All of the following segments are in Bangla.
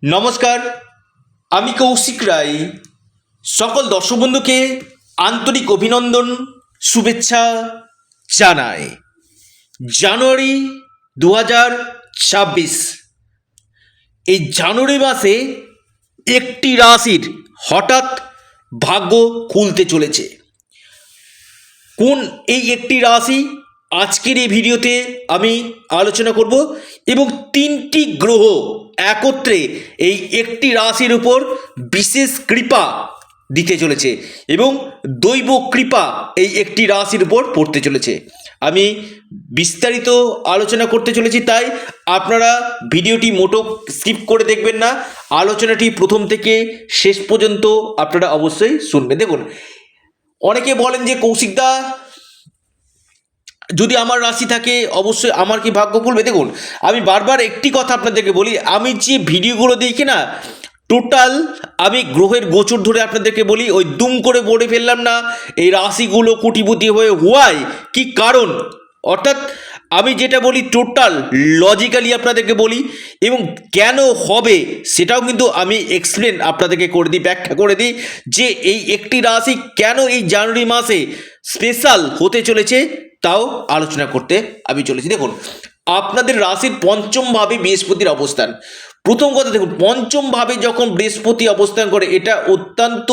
নমস্কার, আমি কৌশিক রায়। সকল দর্শক বন্ধুকে আন্তরিক অভিনন্দন, শুভেচ্ছা জানাই। জানুয়ারি 2026, এই জানুয়ারি মাসে একটি রাশির হঠাৎ ভাগ্য খুলতে চলেছে। কোন এই একটি রাশি আজকের এই ভিডিওতে আমি আলোচনা করব, এবং তিনটি গ্রহ একত্রে এই একটি রাশির উপর বিশেষ কৃপা দিতে চলেছে এবং দৈব কৃপা এই একটি রাশির উপর পড়তে চলেছে। আমি বিস্তারিত আলোচনা করতে চলেছি, তাই আপনারা ভিডিওটি মোটো স্কিপ করে দেখবেন না। আলোচনাটি প্রথম থেকে শেষ পর্যন্ত আপনারা অবশ্যই শুনবেন। দেখুন, অনেকে বলেন যে কৌশিকদা, যদি আমার রাশি থাকে অবশ্যই আমার কি ভাগ্য খুলবে? দেখুন, আমি বারবার একটি কথা আপনাদেরকে বলি, আমি যে ভিডিওগুলো দেখি না, টোটাল আমি গ্রহের গোচর ধরে আপনাদেরকে বলি। ওই দুম করে বলে ফেললাম না এই রাশিগুলো কোটিপতি হয়ে হওয়ায় কি কারণ, অর্থাৎ আমি যেটা বলি টোটাল লজিক্যালি আপনাদেরকে বলি, এবং কেন হবে সেটাও কিন্তু আমি এক্সপ্লেন আপনাদেরকে করে দিই, ব্যাখ্যা করে দিই যে এই একটি রাশি কেন এই জানুয়ারি মাসে স্পেশাল হতে চলেছে, তাও আলোচনা করতে আমি চলেছি। দেখুন, আপনাদের রাশির পঞ্চম ভাবে বৃহস্পতির অবস্থান। প্রথম কথা, দেখুন, পঞ্চম ভাবে যখন বৃহস্পতি অবস্থান করে, এটা অত্যন্ত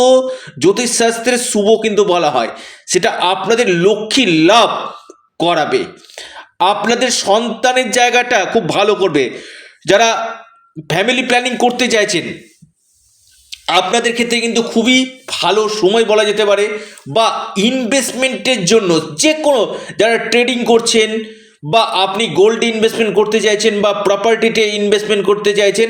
জ্যোতিষশাস্ত্রের শুভ কিন্তু বলা হয়। সেটা আপনাদের লক্ষ্মী লাভ করাবে, আপনাদের সন্তানের জায়গাটা খুব ভালো করবে। যারা ফ্যামিলি প্ল্যানিং করতে চাইছেন, আপনাদের ক্ষেত্রে কিন্তু খুবই ভালো সময় বলা যেতে পারে। বা ইনভেস্টমেন্টের জন্য যে কোনো, যারা ট্রেডিং করছেন, বা আপনি গোল্ড ইনভেস্টমেন্ট করতে চাইছেন, বা প্রপার্টিতে ইনভেস্টমেন্ট করতে চাইছেন,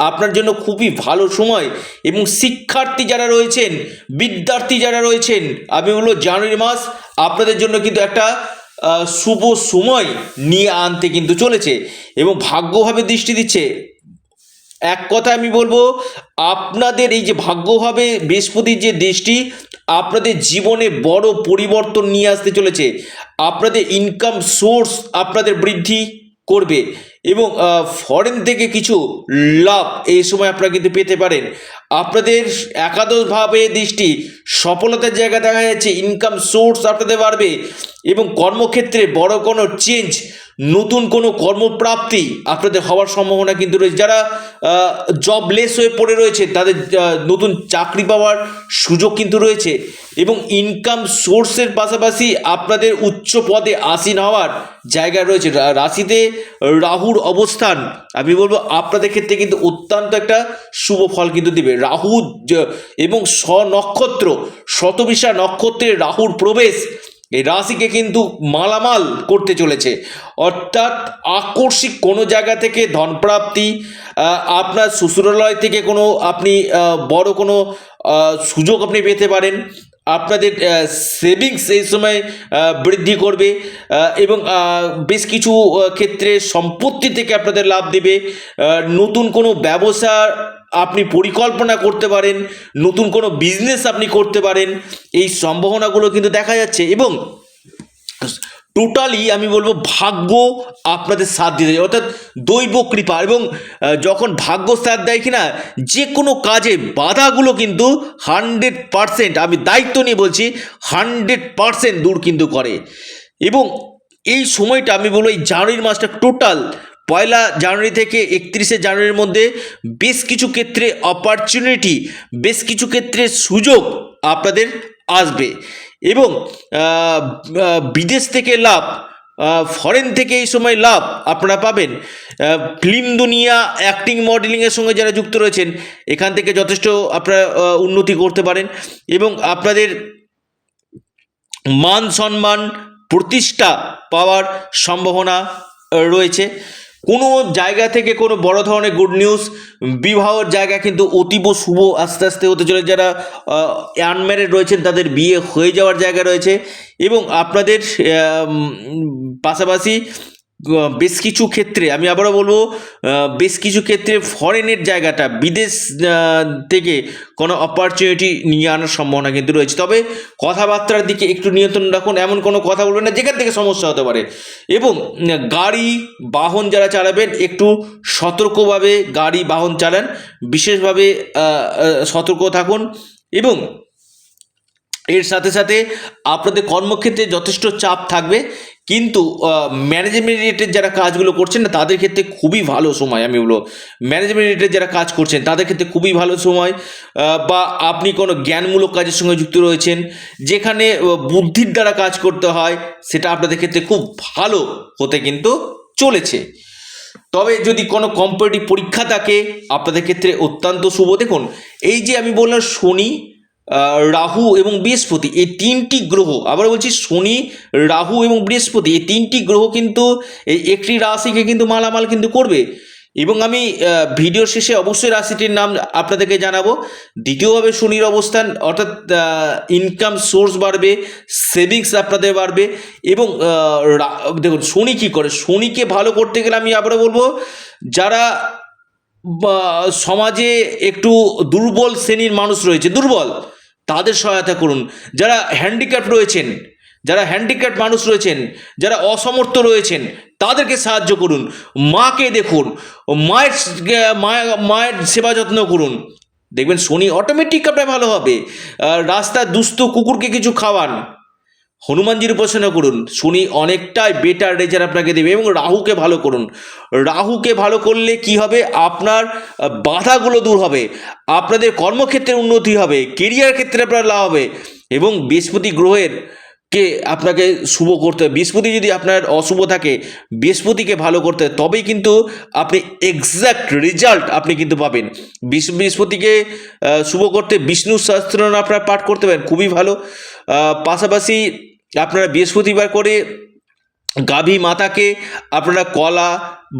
আপনার জন্য খুবই ভালো সময়। এবং শিক্ষার্থী যারা রয়েছেন, বিদ্যার্থী যারা রয়েছেন, আমি বলবো জানুয়ারি মাস আপনাদের জন্য কিন্তু একটা শুভ সময় নিয়ে আনতে কিন্তু চলেছে এবং ভাগ্যভাবে দৃষ্টি দিচ্ছে। এক কথা আমি বলবো, আপনাদের এই যে ভাগ্যভাবে বৃহস্পতির যে দৃষ্টি, আপনাদের জীবনে বড় পরিবর্তন নিয়ে আসতে চলেছে। আপনাদের ইনকাম সোর্স আপনাদের বৃদ্ধি করবে এবং ফরেন থেকে কিছু লাভ এই সময় আপনারা কিন্তু পেতে পারেন। আপনাদের একাদশভাবে দৃষ্টি, সফলতার জায়গা দেখা যাচ্ছে, ইনকাম সোর্স আপনাদের বাড়বে এবং কর্মক্ষেত্রে বড় কোনো চেঞ্জ, নতুন কোনো কর্মপ্রাপ্তি আপনাদের হওয়ার সম্ভাবনা কিন্তু রয়েছে। যারা জবলেস হয়ে পড়ে রয়েছে, তাদের নতুন চাকরি পাওয়ার সুযোগ কিন্তু রয়েছে এবং ইনকাম সোর্সের পাশাপাশি আপনাদের উচ্চ পদে আসীন হওয়ার জায়গা রয়েছে। রাশিতে রাহুর অবস্থান, আমি বলবো আপনাদের ক্ষেত্রে কিন্তু অত্যন্ত একটা শুভ ফল কিন্তু দিবে। রাহু এবং স্বনক্ষত্র শতবিশা নক্ষত্রে রাহুর প্রবেশ এই রাশিকে কিন্তু মালামাল করতে চলেছে। অর্থাৎ আকস্মিক কোনো জায়গা থেকে ধনপ্রাপ্তি, আপনার শ্বশুরালয় থেকে কোনো আপনি বড় কোনো সুযোগ আপনি পেতে পারেন। আপনাদের সেভিংস এই সময় বৃদ্ধি করবে এবং বেশ কিছু ক্ষেত্রে সম্পত্তি থেকে আপনাদের লাভ দেবে। নতুন কোনো ব্যবসা আপনি পরিকল্পনা করতে পারেন, নতুন কোনো বিজনেস আপনি করতে পারেন, এই সম্ভাবনাগুলো কিন্তু দেখা যাচ্ছে। এবং টোটালি আমি বলবো ভাগ্য আপনাদের সাথ দিতে যায়, অর্থাৎ দৈব কৃপা। এবং যখন ভাগ্য সাথ দেয় কিনা, যে কোনো কাজে বাধাগুলো কিন্তু 100%, আমি দায়িত্ব নিয়ে বলছি, 100% দূর কিন্তু করে। এবং এই সময়টা আমি বলবো, এই জানুয়ারি মাসটা টোটাল 1 জানুয়ারি থেকে 31 জানুয়ারির মধ্যে বেশ কিছু ক্ষেত্রে অপরচুনিটি, বেশ কিছু ক্ষেত্রে সুযোগ আপনাদের আসবে এবং বিদেশ থেকে লাভ, ফরেন থেকে এই সময় লাভ আপনারা পাবেন। ফিল্ম দুনিয়া, অ্যাক্টিং, মডেলিংয়ের সঙ্গে যারা যুক্ত রয়েছেন, এখান থেকে যথেষ্ট আপনারা উন্নতি করতে পারেন এবং আপনাদের মান সম্মান প্রতিষ্ঠা পাওয়ার সম্ভাবনা রয়েছে। কোনো জায়গা থেকে কোনো বড় ধরনের গুড নিউজ, বিবাহের জায়গা কিন্তু অতীব শুভ আস্তে আস্তে হতে চলে। যারা আনম্যারিড রয়েছেন, তাদের বিয়ে হয়ে যাওয়ার জায়গা রয়েছে এবং আপনাদের পাশাপাশি বেশ কিছু ক্ষেত্রে আমি আবারও বলবো, বেশ কিছু ক্ষেত্রে ফরেনের জায়গাটা বিদেশ থেকে কোনো অপরচুনিটি নিয়ে আনার সম্ভাবনা কিন্তু রয়েছে। তবে কথাবার্তার দিকে একটু নিয়ন্ত্রণ রাখুন, এমন কোনো কথা বলবেন না যেখান থেকে সমস্যা হতে পারে। এবং গাড়ি বাহন যারা চালাবেন একটু সতর্কভাবে গাড়ি বাহন চালান, বিশেষভাবে সতর্ক থাকুন। এবং এর সাথে সাথে আপনাদের কর্মক্ষেত্রে যথেষ্ট চাপ থাকবে, কিন্তু ম্যানেজমেন্ট রিলেটেড যারা কাজগুলো করছেন না তাদের ক্ষেত্রে খুবই ভালো সময়। আমি বলবো ম্যানেজমেন্ট রিলেটেড যারা কাজ করছেন তাদের ক্ষেত্রে খুবই ভালো সময়। বা আপনি কোনো জ্ঞানমূলক কাজের সঙ্গে যুক্ত রয়েছেন যেখানে বুদ্ধির দ্বারা কাজ করতে হয়, সেটা আপনাদের ক্ষেত্রে খুব ভালো হতে কিন্তু চলেছে। তবে যদি কোনো কম্পিটিটিভ পরীক্ষা থাকে আপনাদের ক্ষেত্রে অত্যন্ত শুভ। দেখুন এই যে আমি বললাম শনি, রাহু এবং বৃহস্পতি, এই তিনটি গ্রহ, আবার বলছি শনি, রাহু এবং বৃহস্পতি, এই তিনটি গ্রহ কিন্তু এই একটি রাশিকে কিন্তু মালামাল কিন্তু করবে। এবং আমি ভিডিও শেষে অবশ্যই রাশিটির নাম আপনাদেরকে জানাবো। দ্বিতীয়ভাবে শনির অবস্থান, অর্থাৎ ইনকাম সোর্স বাড়বে, সেভিংস আপনাদের বাড়বে। এবং দেখুন শনি কী করে, শনিকে ভালো করতে গেলে আমি আবারও বলবো যারা সমাজে একটু দুর্বল শ্রেণীর মানুষ রয়েছে, দুর্বল, তাদের সহায়তা করুন। যারা হ্যান্ডিক্যাপ রয়েছেন, যারা হ্যান্ডিক্যাপ মানুষ রয়েছেন, যারা অসমর্থ রয়েছেন, তাদেরকে সাহায্য করুন। মাকে দেখুন, মায়ের সেবা যত্ন করুন, দেখবেন শনি অটোমেটিক আপনার ভালো হবে। রাস্তায় দুস্থ কুকুরকে কিছু খাওয়ান, হনুমানজির উপাসনা করুন, শনি অনেকটাই বেটার রেজাল্ট আপনাকে দেবে। এবং রাহুকে ভালো করুন, রাহুকে ভালো করলে কি হবে, আপনার বাধাগুলো দূর হবে, আপনাদের কর্মক্ষেত্রে উন্নতি হবে, কেরিয়ার ক্ষেত্রে আপনার লাভ হবে। এবং বৃহস্পতি গ্রহের কে আপনাকে শুভ করতে হবে। বৃহস্পতি যদি আপনার অশুভ থাকে, বৃহস্পতিকে ভালো করতে হবে, তবেই কিন্তু আপনি এক্স্যাক্ট রেজাল্ট আপনি কিন্তু পাবেন। বৃহস্পতিকে শুভ করতে বিষ্ণু সহস্রনাম আপনারা পাঠ করতে পারেন, খুবই ভালো। পাশাপাশি আপনারা বৃহস্পতিবার করে গাভী মাতাকে আপনারা কলা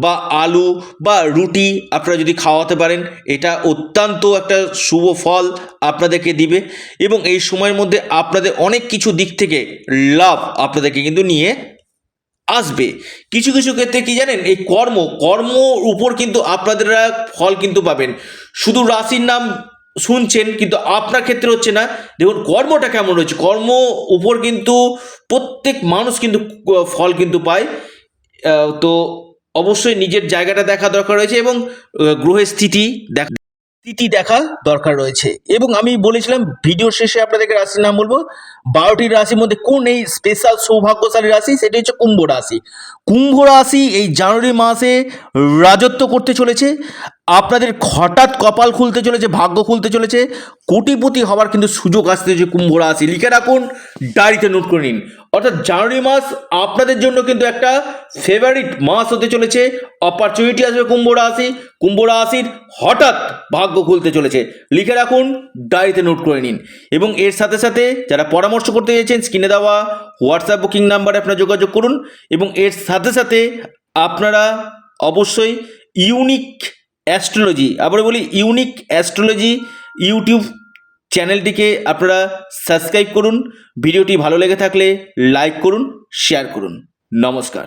বা আলু বা রুটি আপনারা যদি খাওয়াতে পারেন, এটা অত্যন্ত একটা শুভ ফল আপনাদেরকে দিবে। এবং এই সময়ের মধ্যে আপনাদের অনেক কিছু দিক থেকে লাভ আপনাদেরকে কিন্তু নিয়ে আসবে। কিছু কিছু ক্ষেত্রে কি জানেন, এই কর্মর উপর কিন্তু আপনারা ফল কিন্তু পাবেন। শুধু রাশির নাম শুনছেন কিন্তু আপনার ক্ষেত্রে হচ্ছে না। দেখুন কর্মটা কেমন রয়েছে, কর্ম উপর কিন্তু প্রত্যেক মানুষ কিন্তু ফল কিন্তু পায়। তো অবশ্যই নিজের জায়গাটা দেখা দরকার রয়েছে এবং গ্রহের স্থিতি দেখা দরকার রয়েছে। এবং আমি বলেছিলাম ভিডিও শেষে আপনাদেরকে রাশির নাম বলবো। 12টি রাশির মধ্যে কোন এই স্পেশাল সৌভাগ্যশালী রাশি, সেটি হচ্ছে কুম্ভ রাশি। কুম্ভ রাশি এই জানুয়ারি মাসে রাজত্ব করতে চলেছে। আপনাদের হঠাৎ কপাল খুলতে চলেছে, ভাগ্য খুলতে চলেছে, কোটিপতি হওয়ার কিন্তু সুযোগ আসতে চলেছে কুম্ভ রাশি। লিখে রাখুন, ডায়েরিতে নোট করে নিন। অর্থাৎ জানুয়ারি মাস আপনাদের জন্য কিন্তু একটা ফেভারিট মাস হতে চলেছে। অপরচুনিটি আসবে কুম্ভ রাশির হঠাৎ ভাগ্য খুলতে চলেছে। লিখে রাখুন, ডায়েরিতে নোট করে নিন। এবং এর সাথে সাথে যারা পরামর্শ করতে চাইছেন, স্ক্রিনে দেওয়া হোয়াটসঅ্যাপ বুকিং নাম্বারে আপনারা যোগাযোগ করুন। এবং এর সাথে সাথে আপনারা অবশ্যই ইউনিক অ্যাস্ট্রোলজি, আবার বলি ইউনিক অ্যাস্ট্রোলজি ইউটিউব চ্যানেলটিকে আপনারা সাবস্ক্রাইব করুন। ভিডিওটি ভালো লেগে থাকলে লাইক করুন, শেয়ার করুন। নমস্কার।